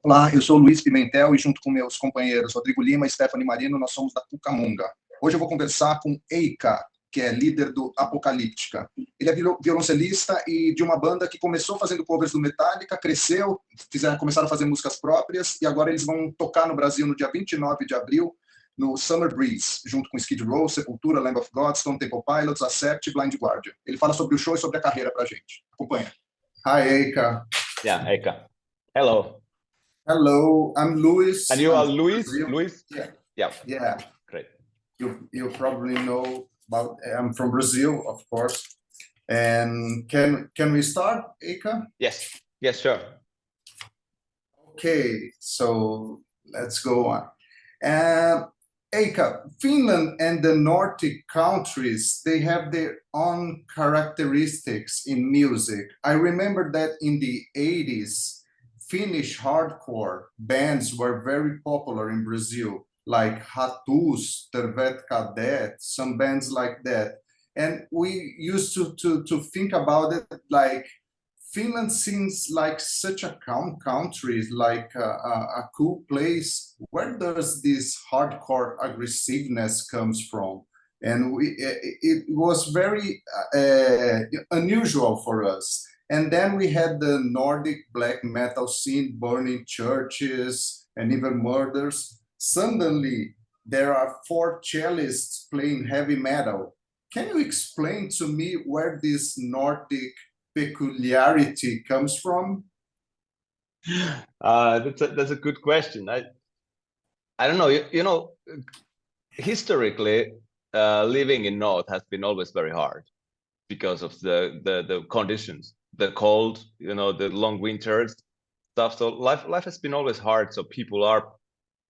Olá, eu sou o Luiz Pimentel e junto com meus companheiros Rodrigo Lima e Stephanie Marino, nós somos da Cucamonga. Hoje eu vou conversar com Eicca, que é líder do Apocalyptica. Ele é violoncelista e de uma banda que começou fazendo covers do Metallica, cresceu, começaram a fazer músicas próprias e agora eles vão tocar no Brasil no dia 29 de abril, no Summer Breeze, junto com Skid Row, Sepultura, Lamb of God, Stone Temple Pilots, Accept e Blind Guardian. Ele fala sobre o show e sobre a carreira pra gente. Acompanha. Hi, Eicca. Yeah, Eicca. Hello. Hello, I'm Luis. And you are Luis? Luis? Yeah. Yeah. Yeah. Great. You probably know about, I'm from Brazil, of course. And can we start, Eicca? Yes. Yes, sure. Okay, so let's go on. Eicca, Finland and the Nordic countries, they have their own characteristics in music. I remember that in the 80s, Finnish hardcore bands were very popular in Brazil, like Ratus, Tervet, some bands like that. And we used to think about it like Finland seems like such a calm country, like a cool place. Where does this hardcore aggressiveness comes from? And it was very unusual for us. And then we had the Nordic black metal scene, burning churches and even murders. Suddenly, there are 4 cellists playing heavy metal. Can you explain to me where this Nordic peculiarity comes from? That's a good question. I don't know. You know, historically, living in North has been always very hard because of the conditions. The cold, you know, the long winters stuff. So life has been always hard. So people are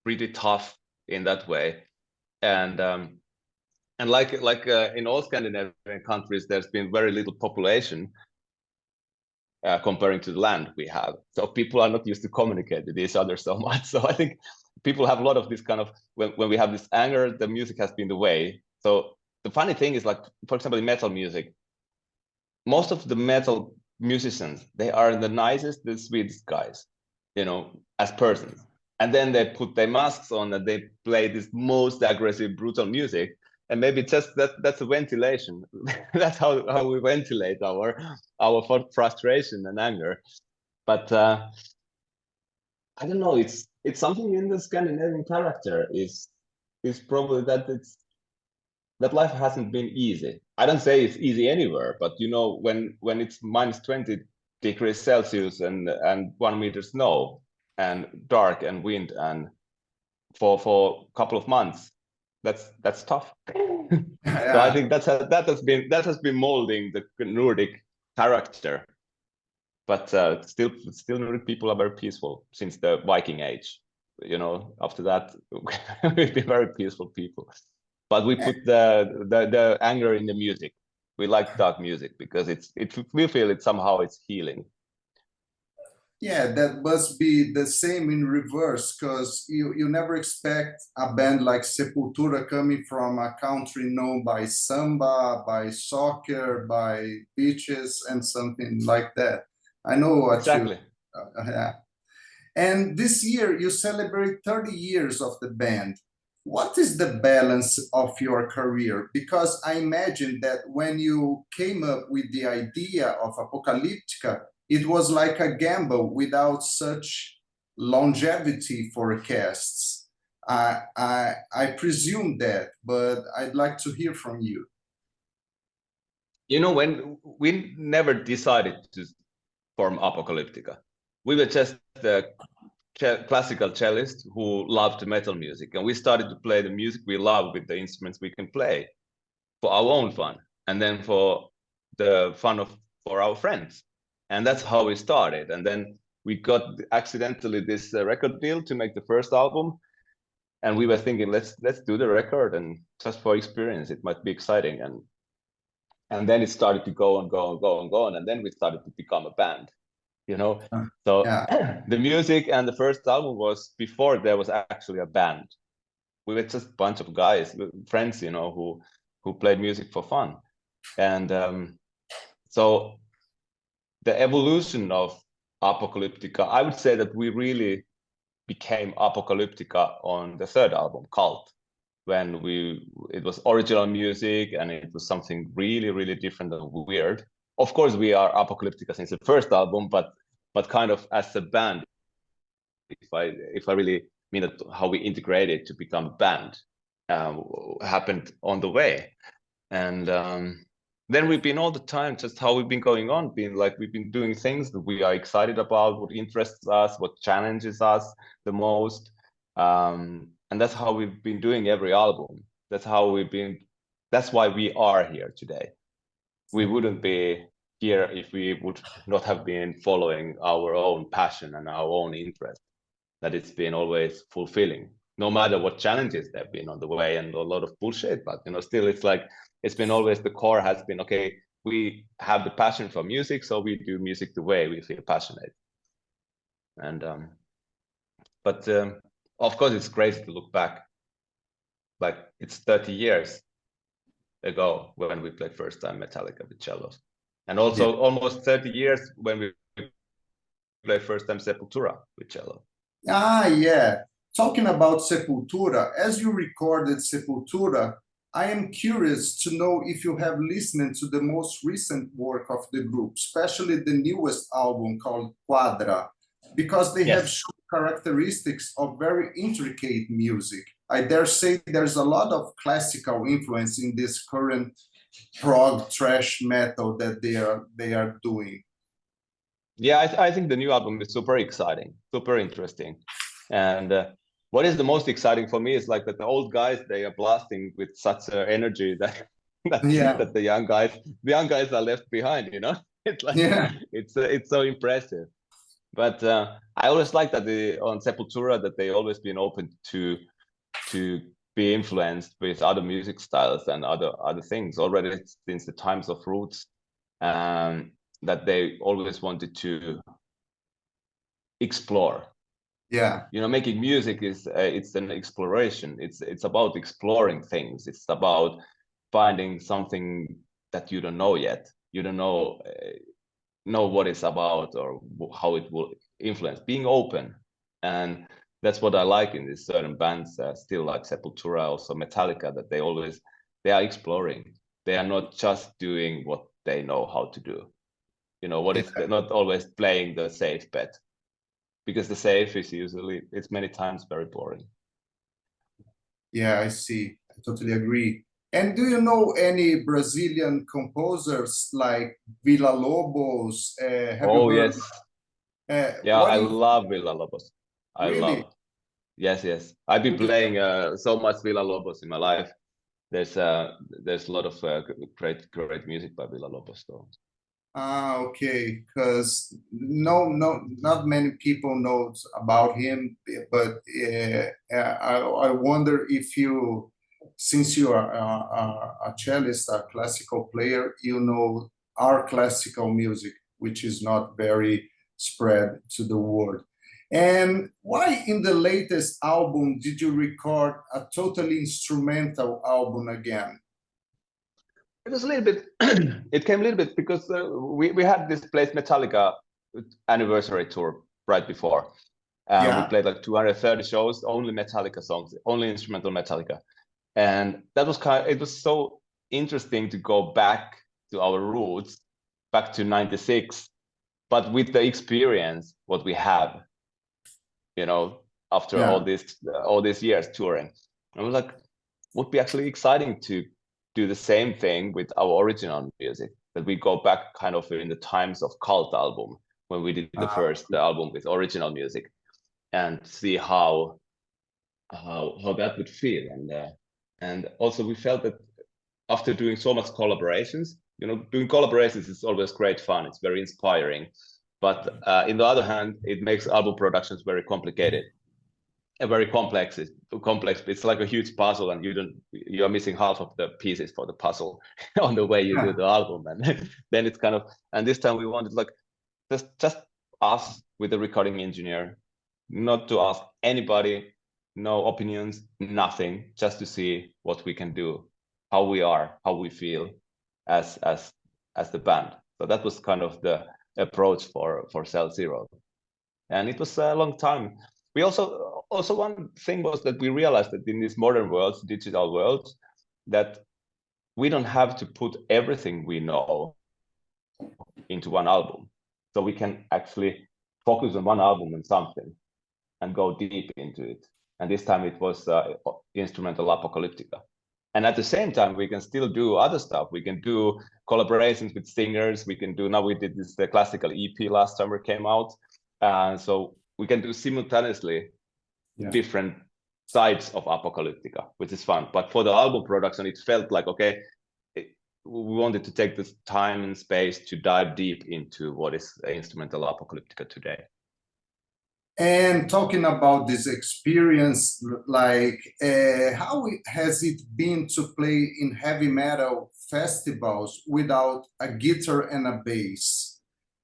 pretty tough in that way. And like in all Scandinavian countries, there's been very little population comparing to the land we have. So people are not used to communicate with each other so much. So I think people have a lot of this kind of, when we have this anger, the music has been the way. So the funny thing is, like, for example, in metal music, most of the metal musicians, they are the nicest, the sweetest guys, you know, as persons. And then they put their masks on and they play this most aggressive, brutal music. And maybe just that's a ventilation. That's how we ventilate our frustration and anger. But I don't know. It's something in the Scandinavian character is probably that life hasn't been easy. I don't say it's easy anywhere, but you know, when it's minus 20 degrees Celsius and 1 meter snow and dark and wind and for a couple of months, that's tough. Yeah. So I think that has been molding the Nordic character. But still Nordic people are very peaceful since the Viking age. You know, after that, we've been very peaceful people. But we put the anger in the music. We like dark music because we feel it somehow it's healing. Yeah, that must be the same in reverse, because you never expect a band like Sepultura coming from a country known by samba, by soccer, by beaches, and something like that. I know what exactly. Yeah. And this year you celebrate 30 years of the band. What is the balance of your career? Because I imagine that when you came up with the idea of Apocalyptica, it was like a gamble without such longevity forecasts. I presume that, but I'd like to hear from you. You know, when we never decided to form Apocalyptica, we were just the classical cellist who loved metal music, and we started to play the music we love with the instruments we can play for our own fun, and then for the fun for our friends. And that's how we started. And then we got accidentally this record deal to make the first album, and we were thinking, let's do the record, and just for experience, it might be exciting. And then it started to go on, and then we started to become a band. You know, so yeah. The music and the first album was before there was actually a band. We were just a bunch of guys, friends, you know, who played music for fun. And so the evolution of Apocalyptica, I would say that we really became Apocalyptica on the third album, Cult, when it was original music and it was something really, really different and weird. Of course, we are Apocalyptica since the first album, but kind of as a band, if I really mean that, how we integrated to become a band happened on the way. And then we've been all the time just how we've been going on, we've been doing things that we are excited about, what interests us, what challenges us the most. And that's how we've been doing every album. That's why we are here today. We wouldn't be here if we would not have been following our own passion and our own interest, that it's been always fulfilling, no matter what challenges there have been on the way and a lot of bullshit. But still it's been always, the core has been, okay, we have the passion for music, so we do music the way we feel passionate. And but of course it's crazy to look back, like it's 30 years ago when we played first time Metallica with cellos, and also almost 30 years when we played first time Sepultura with cello. Yeah. Talking about Sepultura, as you recorded Sepultura, I am curious to know if you have listened to the most recent work of the group, especially the newest album called Quadra, because they have shown characteristics of very intricate music. I dare say there's a lot of classical influence in this current prog thrash metal that they are doing. Yeah, I think the new album is super exciting, super interesting. And what is the most exciting for me is like that the old guys, they are blasting with such energy that that the young guys are left behind, It's like it's so impressive. But I always like that on Sepultura that they always been open to be influenced with other music styles and other things already since the times of Roots, that they always wanted to explore. Making music is it's an exploration. It's about exploring things. It's about finding something that you don't know yet. You don't know what it's about or how it will influence. Being open, and that's what I like in these certain bands. Still like Sepultura, also Metallica, that they are exploring. They are not just doing what they know how to do. They're not always playing the safe bet, because the safe is it's many times very boring. Yeah, I see. I totally agree. And do you know any Brazilian composers like Villa-Lobos? Yes. I love Villa-Lobos. Really? Yes. I've been playing so much Villa-Lobos in my life. There's a lot of great music by Villa-Lobos, though. Okay, because not many people know about him, but I wonder if you, since you are a cellist, a classical player, our classical music, which is not very spread to the world. And why in the latest album did you record a totally instrumental album again? It was a little bit, it came a little bit because we had this place Metallica anniversary tour right before. We played like 230 shows, only Metallica songs, only instrumental Metallica. And that was it was so interesting to go back to our roots, back to 96, but with the experience, what we have, after all these years touring. I was like, would be actually exciting to do the same thing with our original music, that we go back kind of in the times of Cult album, when we did the first album with original music, and see how that would feel. And also we felt that after doing so much collaborations, doing collaborations is always great fun. It's very inspiring, but in the other hand, it makes album productions very complicated. Very complex. It's like a huge puzzle, and you are missing half of the pieces for the puzzle on the way you do the album. And then it's kind of, and this time we wanted like just us with the recording engineer, not to ask anybody, no opinions, nothing, just to see what we can do, how we are, how we feel as the band. So that was kind of the approach for Cell Zero, and it was a long time. we also one thing was that we realized that in these modern worlds, digital worlds, that we don't have to put everything we know into one album. So we can actually focus on one album and something and go deep into it. And this time it was instrumental Apocalyptica. And at the same time, we can still do other stuff. We can do collaborations with singers. We can do, now we did this the classical EP last summer came out. So we can do simultaneously different sides of Apocalyptica, which is fun. But for the album production, it felt like, okay, we wanted to take this time and space to dive deep into what is instrumental Apocalyptica today. And talking about this experience, like how has it been to play in heavy metal festivals without a guitar and a bass?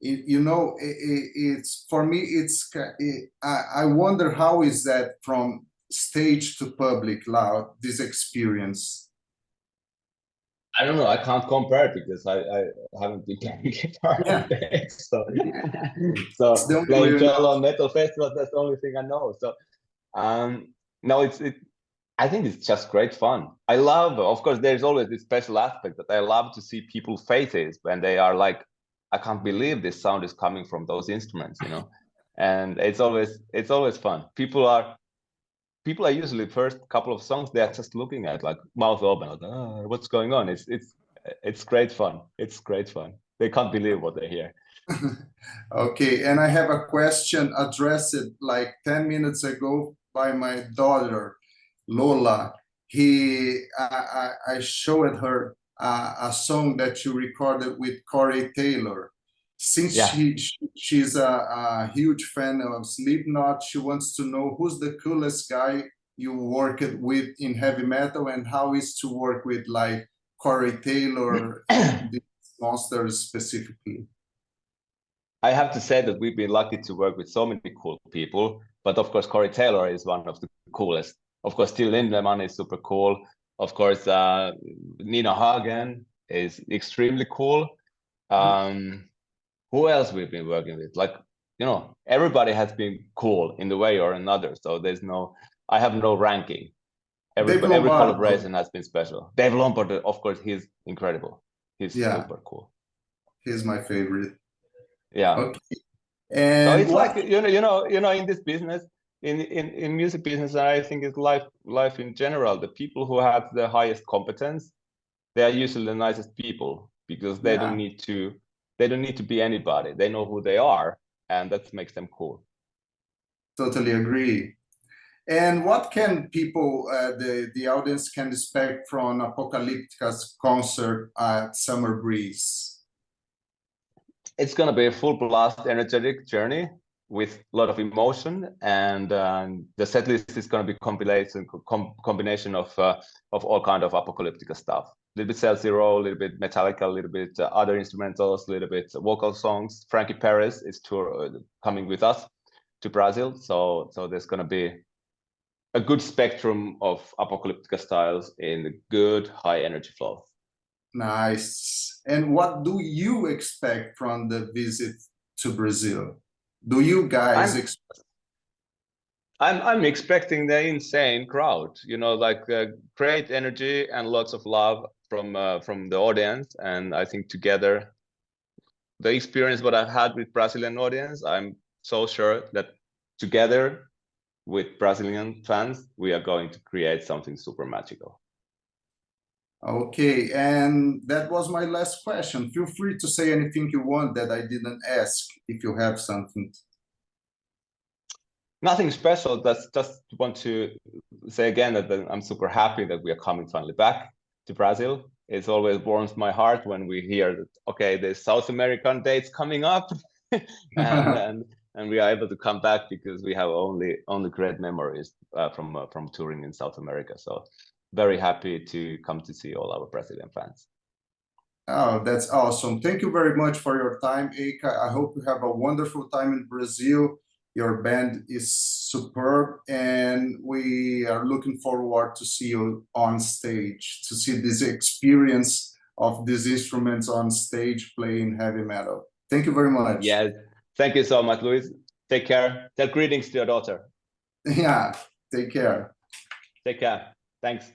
It's for me, I wonder how is that from stage to public loud, this experience? I don't know. I can't compare because I haven't been playing guitar Yeah. So playing cello on metal festivals, that's the only thing I know. So no, I think it's just great fun. I love, of course, there's always this special aspect that I love to see people's faces when they are like, I can't believe this sound is coming from those instruments, you know. And it's always fun. People are usually first couple of songs they're just looking at like mouth open, like, oh, what's going on? It's great fun. It's great fun. They can't believe what they hear. Okay, and I have a question addressed like 10 minutes ago by my daughter, Lola. I showed her a song that you recorded with Corey Taylor. Since she's a huge fan of Slipknot, she wants to know who's the coolest guy you worked with in heavy metal and how is to work with like Corey Taylor and these monsters specifically. I have to say that we've been lucky to work with so many cool people, but of course Corey Taylor is one of the coolest. Of course, Till Lindemann is super cool. Of course, Nina Hagen is extremely cool. Who else we've been working with? Like, you know, everybody has been cool in the way or another. So I have no ranking. Every collaboration has been special. Dave Lombard, of course, he's incredible. He's super cool. He's my favorite. Yeah. Okay. And so it's like in this business, in music business, I think it's life in general. The people who have the highest competence, they are usually the nicest people because they don't need to be anybody. They know who they are, and that makes them cool. Totally agree. And what can people, the audience can expect from Apocalyptica's concert at Summer Breeze? It's going to be a full blast, energetic journey with a lot of emotion, and the set list is going to be combination of all kind of Apocalyptica stuff. A little bit Cell Zero, a little bit Metallica, a little bit other instrumentals, a little bit vocal songs. Frankie Perez is coming with us to Brazil, so there's going to be a good spectrum of Apocalyptica styles in the good high energy flow. Nice. And what do you expect from the visit to Brazil? Do you guys expect? I'm expecting the insane crowd, you know, like great energy and lots of love from the audience. And I think together, the experience what I've had with Brazilian audience, I'm so sure that together with Brazilian fans, we are going to create something super magical. Okay, and that was my last question. Feel free to say anything you want that I didn't ask, if you have something. Nothing special. Just want to say again that I'm super happy that we are coming finally back to Brazil. It always warms my heart when we hear that, okay, there's South American dates coming up and we are able to come back because we have only great memories from touring in South America. So very happy to come to see all our Brazilian fans. Oh, that's awesome. Thank you very much for your time, Eicca. I hope you have a wonderful time in Brazil. Your band is superb, and we are looking forward to see you on stage, to see this experience of these instruments on stage playing heavy metal. Thank you very much. Yes, thank you so much, Luis. Take care. Tell greetings to your daughter. Yeah, take care. Take care. Thanks.